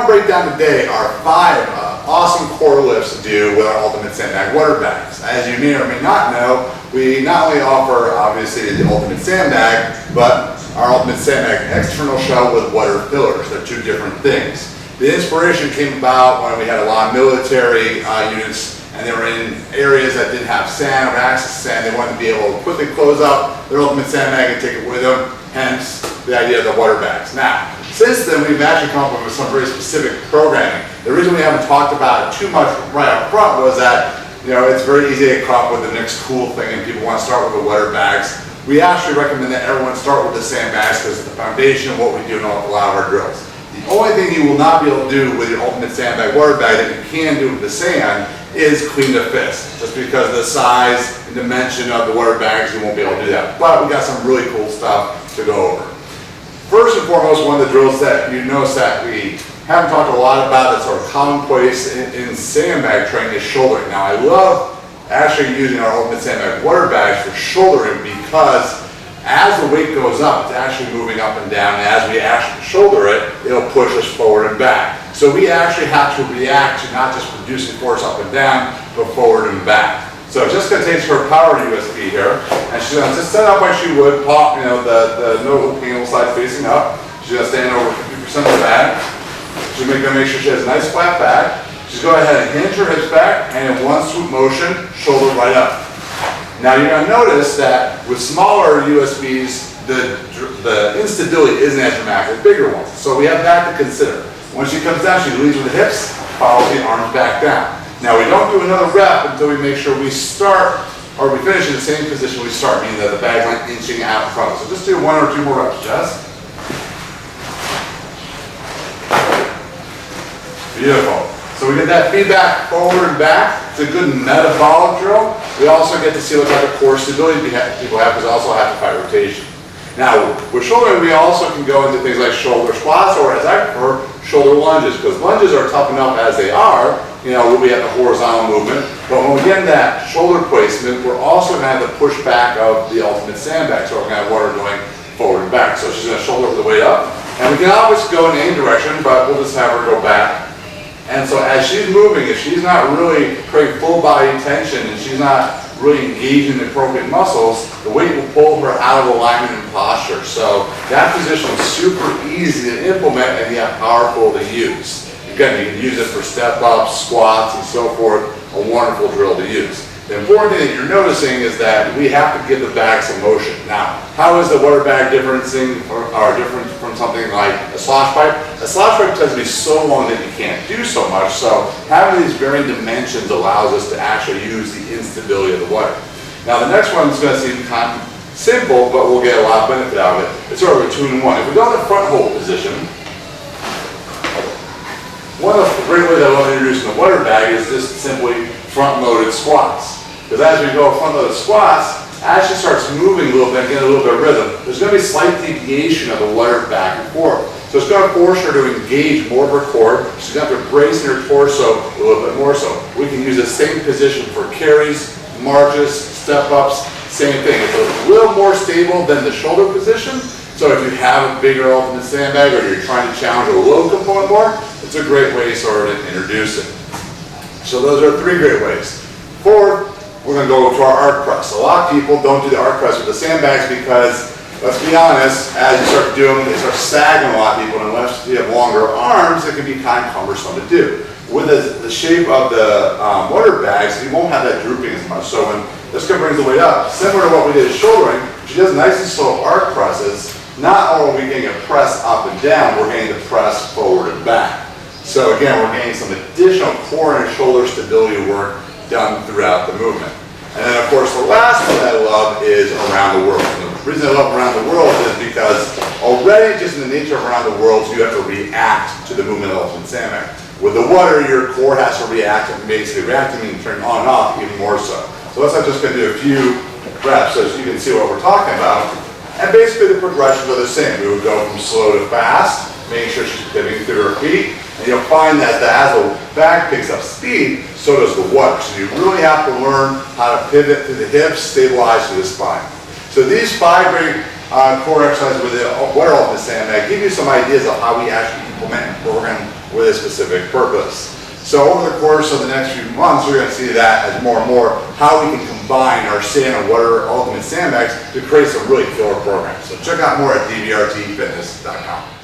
want to break down today are 5 awesome core lifts to do with our Ultimate Sandbag water bags. As you may or may not know, we not only offer obviously the Ultimate Sandbag, but our Ultimate Sandbag external shell with water fillers. They're 2 different things. The inspiration came about when we had a lot of military units and they were in areas that didn't have sand or access to sand. They wanted to be able to quickly close up their Ultimate Sandbag and take it with them, hence the idea of the water bags. Now, since then, we've actually come up with some very specific programming. The reason we haven't talked about it too much right up front was that, it's very easy to come up with the next cool thing and people want to start with the water bags. We actually recommend that everyone start with the sandbags because it's the foundation of what we do in a lot of our drills. The only thing you will not be able to do with your Ultimate Sandbag water bag that you can do with the sand is clean the fist. Just because of the size and dimension of the water bags, you won't be able to do that. But we got some really cool stuff to go over. First and foremost, one of the drills that you notice that we haven't talked a lot about that's sort of commonplace in sandbag training is shouldering. Now, I love actually using our Ultimate Sandbag water bags for shouldering because as the weight goes up, it's actually moving up and down, and as we actually shoulder it, it'll push us forward and back. So we actually have to react to not just producing force up and down, but forward and back. So Jessica takes her power USB here, and she's going to just set up like she would, pop, the notebook handle side facing up. She's going to stand over 50% of the bag. She's going to make sure she has a nice flat back. She's going to go ahead and hinge her hips back, and in one swoop motion, shoulder right up. Now you're going to notice that with smaller USBs, the instability isn't as dramatic as bigger ones. So we have that to consider. When she comes down, she leads with the hips, follows the arms back down. Now we don't do another rep until we make sure we start, or we finish in the same position we start, meaning that the bag's like inching out in front of us. So just do 1 or 2 more reps, Jess. Beautiful. So we get that feedback forward and back. It's a good metabolic drill. We also get to see what type of core stability people have because they also have to fight rotation. Now, with shouldering, we also can go into things like shoulder squats, or as I prefer, shoulder lunges, because lunges are tough enough as they are, we'll be at the horizontal movement. But when we get in that shoulder placement, we're also going to have the push back of the Ultimate Sandbag. So we're going to have water going forward and back. So she's going to shoulder the weight up. And we can always go in any direction, but we'll just have her go back. And so as she's moving, if she's not really creating full body tension and she's not really engaging the appropriate muscles, the weight will pull her out of alignment and posture. So that position is super easy to implement and yet powerful to use. Again, you can use it for step-ups, squats, and so forth. A wonderful drill to use. The important thing that you're noticing is that we have to give the bag some motion. Now, how is the water bag different from something like a slosh pipe? A slosh pipe tends to be so long that you can't do so much, so having these varying dimensions allows us to actually use the instability of the water. Now, the next one is going to seem kind of simple, but we'll get a lot of benefit out of it. It's sort of a 2-in-1. If we go in the front hold position, one of the great ways I love introducing the water bag is just simply front-loaded squats. Because as we go front-loaded squats, as she starts moving a little bit, getting a little bit of rhythm, there's going to be slight deviation of the water back and forth. So it's going to force her to engage more of her core. She's going to have to brace in her torso a little bit more so. We can use the same position for carries, marches, step-ups, same thing. It's a little more stable than the shoulder position. So if you have a bigger Ultimate Sandbag or you're trying to challenge a load component more, it's a great way sort of to introduce it. So those are 3 great ways. 4th, we're going to go to our arc press. A lot of people don't do the arc press with the sandbags because, let's be honest, as you start doing them, they start sagging a lot of people, and unless you have longer arms, it can be kind of cumbersome to do. With the shape of the water bags, you won't have that drooping as much. So when this brings the weight up, similar to what we did shouldering, she does nice and slow arc presses. Not only are we getting a press up and down, we're getting the press forward and back. So again, we're getting some additional core and shoulder stability work done throughout the movement. And then of course the last one that I love is around the world. And the reason I love around the world is because already just in the nature of around the world, you have to react to the movement of the Ultimate Sandbag. With the water, your core has to react, and basically reacting means turning on and off even more so. So let's just going to do a few reps so you can see what we're talking about. And basically the progressions are the same. We would go from slow to fast, making sure she's pivoting through her feet. And you'll find that as the bag picks up speed, so does the water. So you really have to learn how to pivot through the hips, stabilize through the spine. So these 5 great core exercises with the water Ultimate Sandbag give you some ideas of how we actually implement and program with a specific purpose. So over the course of the next few months, we're going to see that as more and more how we can combine our sand and water ultimate sandbags to create some really killer programs. So check out more at DVRTfitness.com.